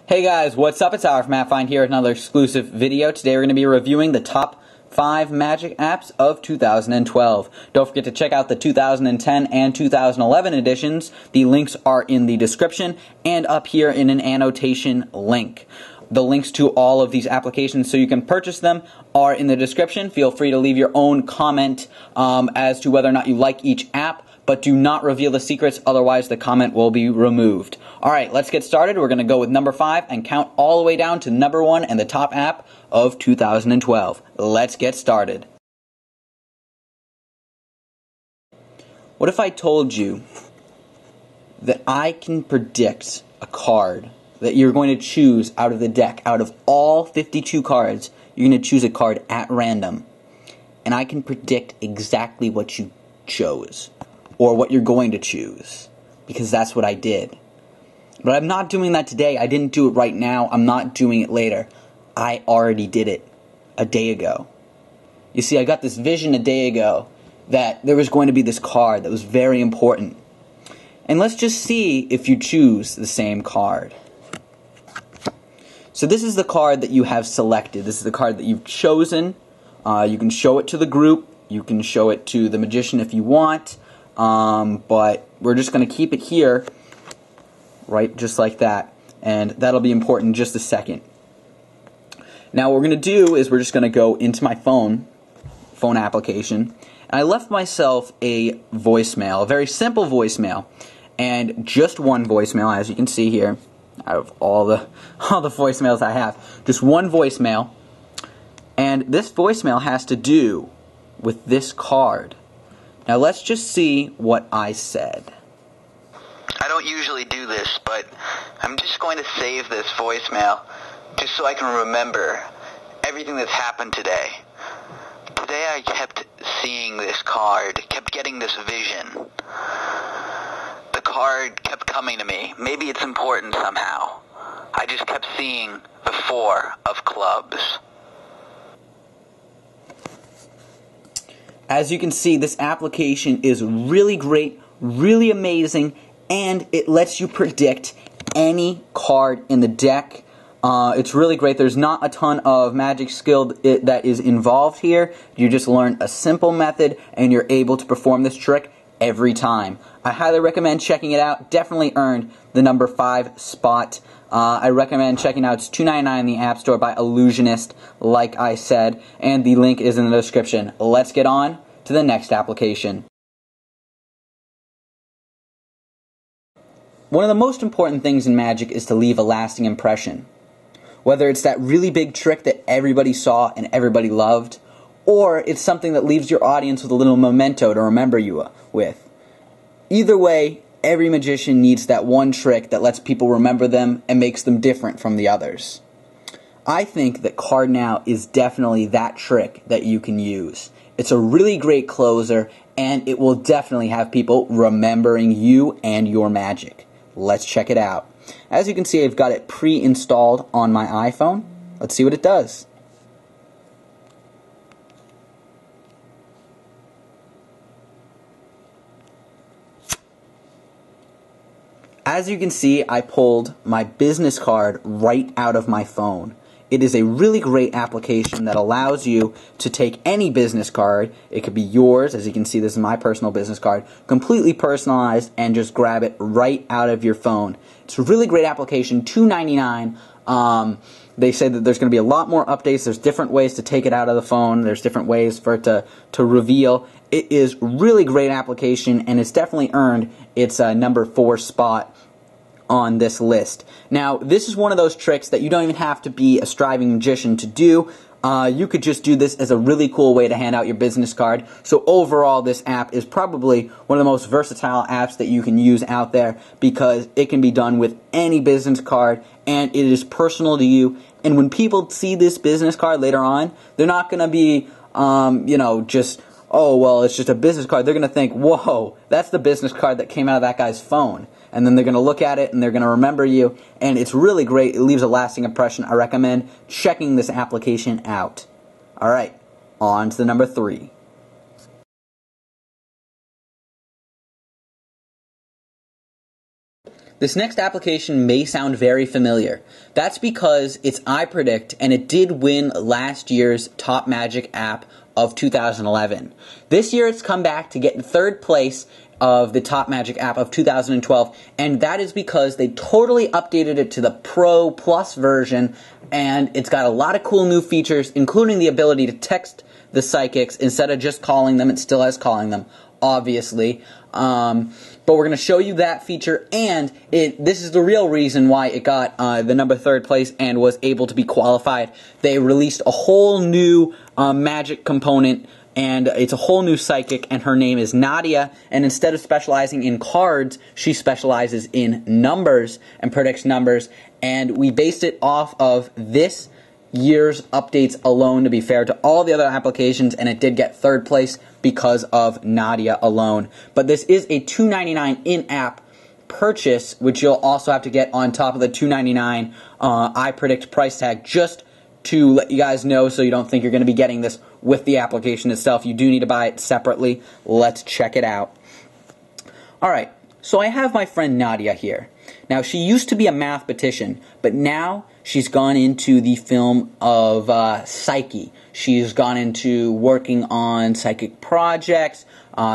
Hey guys, what's up? It's Our from MattFind here with another exclusive video. Today we're going to be reviewing the top 5 Magic apps of 2012. Don't forget to check out the 2010 and 2011 editions. The links are in the description and up here in an annotation link. The links to all of these applications so you can purchase them are in the description. Feel free to leave your own comment as to whether or not you like each app, but do not reveal the secrets, otherwise the comment will be removed. Alright, let's get started. We're going to go with number 5 and count all the way down to number 1 and the top app of 2012. Let's get started. What if I told you that I can predict a card that you're going to choose out of the deck? Out of all 52 cards, you're going to choose a card at random, and I can predict exactly what you chose, or what you're going to choose, because that's what I did. But I'm not doing that today. I didn't do it right now. I'm not doing it later. I already did it a day ago. You see, I got this vision a day ago that there was going to be this card that was very important. And let's just see if you choose the same card. So this is the card that you have selected. This is the card that you've chosen. You can show it to the group. You can show it to the magician if you want. But we're just going to keep it here, right, just like that. And that'll be important in just a second. Now what we're going to do is we're just going to go into my phone application. And I left myself a voicemail, a very simple voicemail. And just one voicemail, as you can see here, out of all the voicemails I have. Just one voicemail. And this voicemail has to do with this card. Now let's just see what I said. I don't usually do this, but I'm just going to save this voicemail just so I can remember everything that's happened today. Today I kept seeing this card, kept getting this vision. The card kept coming to me. Maybe it's important somehow. I just kept seeing the 4 of clubs. As you can see, this application is really great, really amazing, and it lets you predict any card in the deck. It's really great. There's not a ton of magic skill that is involved here. You just learn a simple method, and you're able to perform this trick every time. I highly recommend checking it out. Definitely earned the number 5 spot. I recommend checking out. It's $2.99 in the App Store by Illusionist, like I said, and the link is in the description. Let's get on to the next application. One of the most important things in Magic is to leave a lasting impression. Whether it's that really big trick that everybody saw and everybody loved, or it's something that leaves your audience with a little memento to remember you with. Either way, every magician needs that one trick that lets people remember them and makes them different from the others. I think that Card Now is definitely that trick that you can use. It's a really great closer, and it will definitely have people remembering you and your magic. Let's check it out. As you can see, I've got it pre-installed on my iPhone. Let's see what it does. As you can see, I pulled my business card right out of my phone. It is a really great application that allows you to take any business card. It could be yours, as you can see, this is my personal business card, completely personalized, and just grab it right out of your phone. It's a really great application, $2.99. They say that there's going to be a lot more updates. There's different ways to take it out of the phone. There's different ways for it to reveal. It is really great application, and it's definitely earned its number 4 spot on this list. Now, this is one of those tricks that you don't even have to be a striving magician to do. You could just do this as a really cool way to hand out your business card. So overall, this app is probably one of the most versatile apps that you can use out there, because it can be done with any business card, and it is personal to you. And when people see this business card later on, they're not going to be, just, oh, well, it's just a business card. They're going to think, whoa, that's the business card that came out of that guy's phone. And then they're going to look at it and they're going to remember you. And it's really great. It leaves a lasting impression. I recommend checking this application out. Alright, on to the number 3. This next application may sound very familiar. That's because it's iPredict, and it did win last year's Top Magic app of 2011. This year it's come back to get in third place of the Top Magic app of 2012, and that is because they totally updated it to the Pro Plus version, and it's got a lot of cool new features, including the ability to text the psychics instead of just calling them. It still has calling them, obviously. But we're going to show you that feature, and this is the real reason why it got the number third place and was able to be qualified. They released a whole new magic component, and it's a whole new psychic, and her name is Nadia, and instead of specializing in cards, she specializes in numbers and predicts numbers, and we based it off of this year's updates alone, to be fair to all the other applications, and it did get third place because of Nadia alone. But this is a $2.99 in-app purchase, which you'll also have to get on top of the $2.99 iPredict price tag, just to let you guys know so you don't think you're going to be getting this with the application itself. You do need to buy it separately. Let's check it out. Alright, so I have my friend Nadia here. Now, she used to be a mathematician, but now she's gone into the film of psyche. She's gone into working on psychic projects.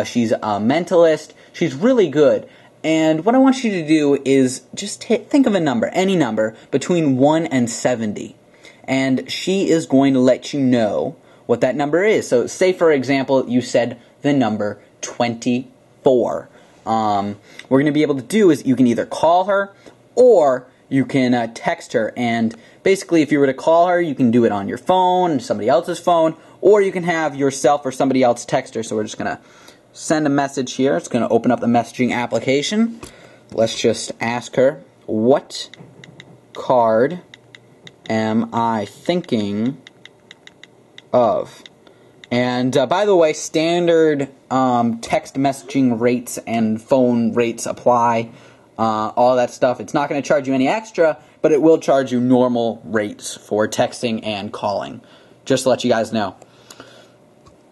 She's a mentalist. She's really good. And what I want you to do is just think of a number, any number, between 1 and 70. And she is going to let you know what that number is. So say, for example, you said the number 24. What we're going to be able to do is you can either call her or you can text her, and basically if you were to call her, you can do it on your phone, somebody else's phone, or you can have yourself or somebody else text her. So we're just going to send a message here. It's going to open up the messaging application. Let's just ask her, what card am I thinking of? And by the way, standard text messaging rates and phone rates apply, all that stuff. It's not going to charge you any extra, but it will charge you normal rates for texting and calling, just to let you guys know.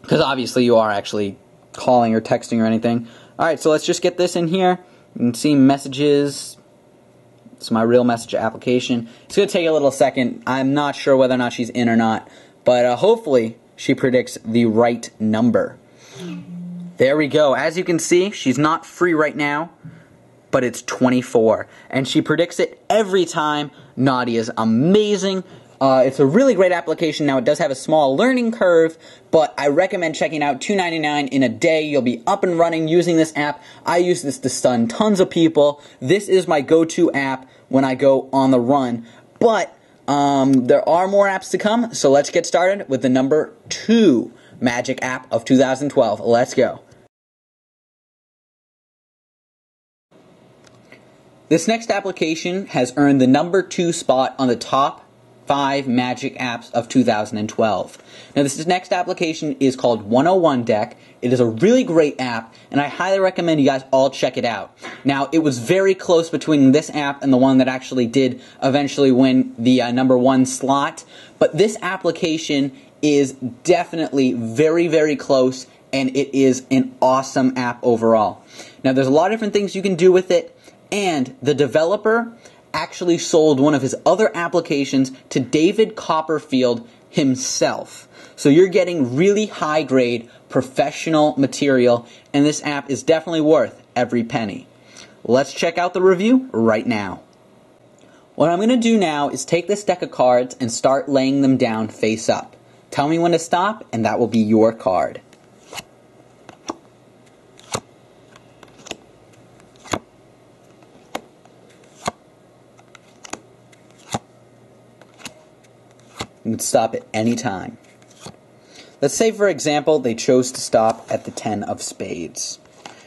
Because obviously you are actually calling or texting or anything. Alright, so let's just get this in here. You can see messages. It's my real message application. It's going to take a little second. I'm not sure whether or not she's in or not, but hopefully she predicts the right number. There we go. As you can see, she's not free right now, but it's 24. And she predicts it every time. Nadia's amazing. It's a really great application. Now, it does have a small learning curve, but I recommend checking out $2.99 in a day. You'll be up and running using this app. I use this to stun tons of people. This is my go-to app when I go on the run. But there are more apps to come, so let's get started with the number 2 magic app of 2012. Let's go. This next application has earned the number 2 spot on the top 5 magic apps of 2012. Now, this next application is called 101 Deck. It is a really great app, and I highly recommend you guys all check it out. Now, it was very close between this app and the one that actually did eventually win the number 1 slot, but this application is definitely very, very close, and it is an awesome app overall. Now, there's a lot of different things you can do with it, and the developer actually sold one of his other applications to David Copperfield himself. So you're getting really high-grade professional material, and this app is definitely worth every penny. Let's check out the review right now. What I'm going to do now is take this deck of cards and start laying them down face up. Tell me when to stop, and that will be your card. You can stop at any time. Let's say, for example, they chose to stop at the 10 of spades.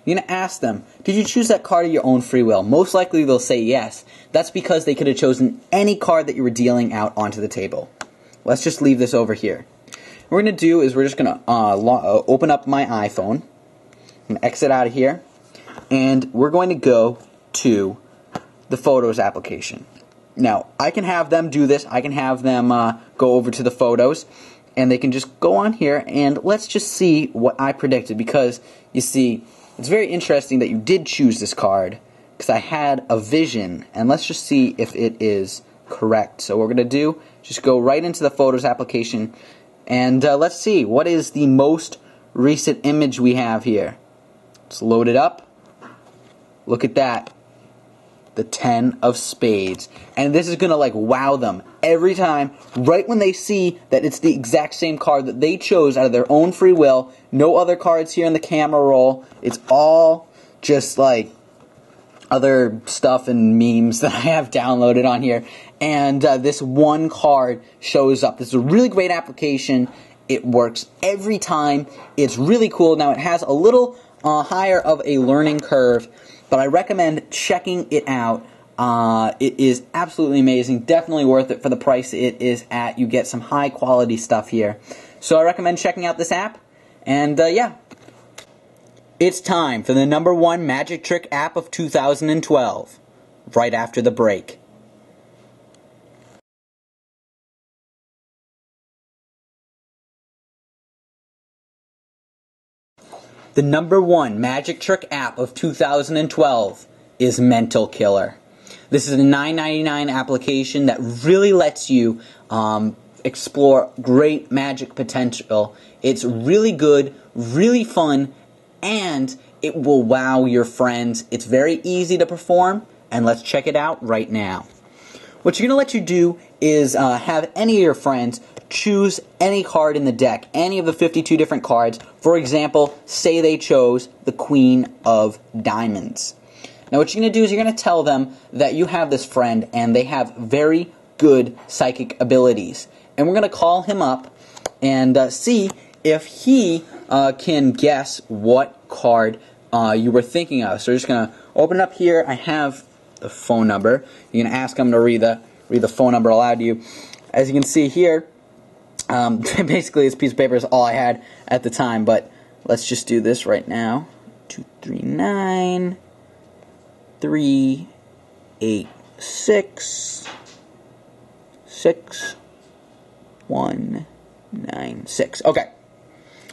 You're going to ask them, did you choose that card of your own free will? Most likely they'll say yes. That's because they could have chosen any card that you were dealing out onto the table. Let's just leave this over here. What we're going to do is we're just going to open up my iPhone. I'm going to exit out of here. And we're going to go to the Photos application. Now, I can have them do this. I can have them go over to the photos, and they can just go on here, and let's just see what I predicted, because, you see, it's very interesting that you did choose this card, because I had a vision, and let's just see if it is correct. So what we're going to do, just go right into the Photos application, and let's see, what is the most recent image we have here? Let's load it up. Look at that. The 10 of spades. And this is going to like wow them every time, right when they see that it's the exact same card that they chose out of their own free will. No other cards here in the camera roll. It's all just like other stuff and memes that I have downloaded on here. And this one card shows up. This is a really great application. It works every time. It's really cool. Now it has a little higher of a learning curve, but I recommend checking it out. It is absolutely amazing. Definitely worth it for the price it is at. You get some high quality stuff here. So I recommend checking out this app. And yeah, it's time for the #1 magic trick app of 2012. Right after the break. The #1 magic trick app of 2012 is Mental Killer. This is a $9.99 application that really lets you explore great magic potential. It's really good, really fun, and it will wow your friends. It's very easy to perform, and let's check it out right now. What you're going to let you do is have any of your friends choose any card in the deck, any of the 52 different cards. For example, say they chose the Queen of Diamonds. Now what you're going to do is you're going to tell them that you have this friend and they have very good psychic abilities. And we're going to call him up and see if he can guess what card you were thinking of. So we're just going to open it up here. I have the phone number. You're going to ask him to read the phone number aloud to you. As you can see here, basically this piece of paper is all I had at the time, but let's just do this right now. 239 386 6196. Okay.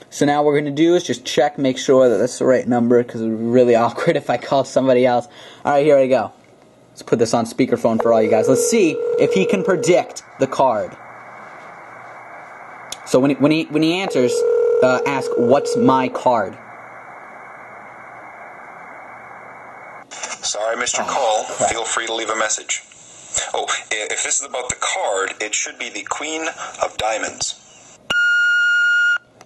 So now what we're going to do is just check, make sure that that's the right number, because it would be really awkward if I called somebody else. Alright, here we go. Let's put this on speakerphone for all you guys. Let's see if he can predict the card. So when he answers, ask, "What's my card?" Sorry, Mr. Call. Crap. Feel free to leave a message. Oh, if this is about the card, it should be the Queen of Diamonds.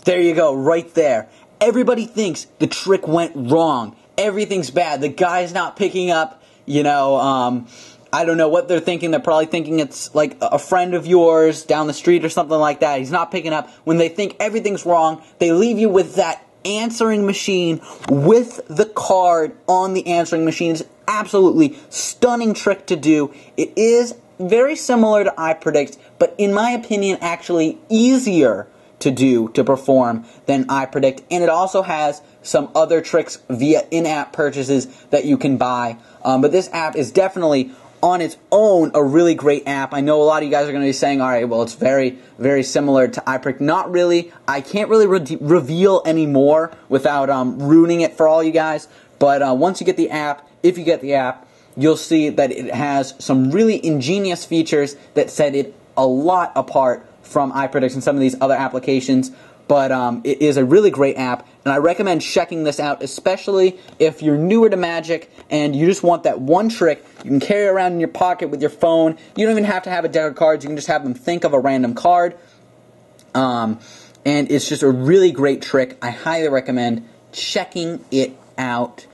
There you go, right there. Everybody thinks the trick went wrong. Everything's bad. The guy's not picking up, you know, I don't know what they're thinking. They're probably thinking it's like a friend of yours down the street or something like that. He's not picking up. When they think everything's wrong, they leave you with that answering machine with the card on the answering machine. It's absolutely stunning trick to do. It is very similar to iPredict, but in my opinion, actually easier to do, to perform, than iPredict. And it also has some other tricks via in-app purchases that you can buy. But this app is definitely on its own a really great app. I know a lot of you guys are going to be saying, alright, well, it's very, very similar to iPredict. Not really. I can't really reveal any more without ruining it for all you guys. But once you get the app, if you get the app, you'll see that it has some really ingenious features that set it a lot apart from iPredict and some of these other applications. But it is a really great app, and I recommend checking this out, especially if you're newer to Magic and you just want that one trick you can carry around in your pocket with your phone. You don't even have to have a deck of cards. You can just have them think of a random card. And it's just a really great trick. I highly recommend checking it out.